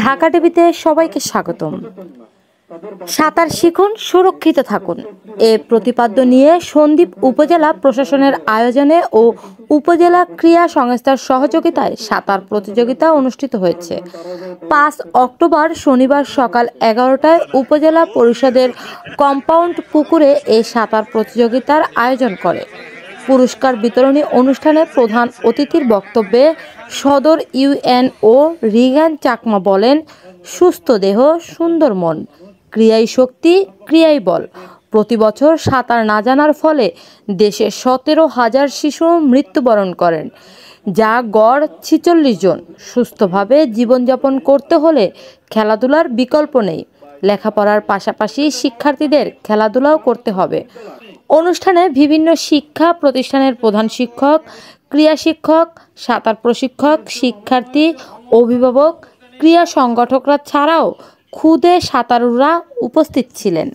ঢাকা টিভিতে সবাইকে স্বাগতম। সাঁতার শিখুন, সুরক্ষিত থাকুন, এ প্রতিপাদ্য নিয়ে সন্দ্বীপ উপজেলা প্রশাসনের আয়োজনে ও উপজেলা ক্রীড়া সংস্থার সহযোগিতায় সাঁতার প্রতিযোগিতা অনুষ্ঠিত হয়েছে। 5 অক্টোবর শনিবার সকাল 11টায় উপজেলা পরিষদের কম্পাউন্ড পুকুরে এই সাঁতার প্রতিযোগিতার আয়োজন করে। পুরস্কার বিতরণী অনুষ্ঠানে প্রধান অতিথির বক্তব্যে সদর ইউএনও রিগান চাকমা বলেন, সুস্থ দেহ সুন্দর মন, ক্রিয়াই শক্তি, ক্রিয়াই বল। প্রতি বছর সাঁতার না জানার ফলে দেশে 17,000 শিশু মৃত্যুবরণ করেন, যা গড় 46 জন। সুস্থভাবে জীবনযাপন করতে হলে খেলাধুলার বিকল্প নেই। লেখাপড়ার পাশাপাশি শিক্ষার্থীদের খেলাধুলাও করতে হবে। অনুষ্ঠানে বিভিন্ন শিক্ষা প্রতিষ্ঠানের প্রধান শিক্ষক, ক্রীড়া শিক্ষক, সাঁতার প্রশিক্ষক, শিক্ষার্থী, অভিভাবক, ক্রীড়া সংগঠকরা ছাড়াও খুদে সাঁতারুরা উপস্থিত ছিলেন।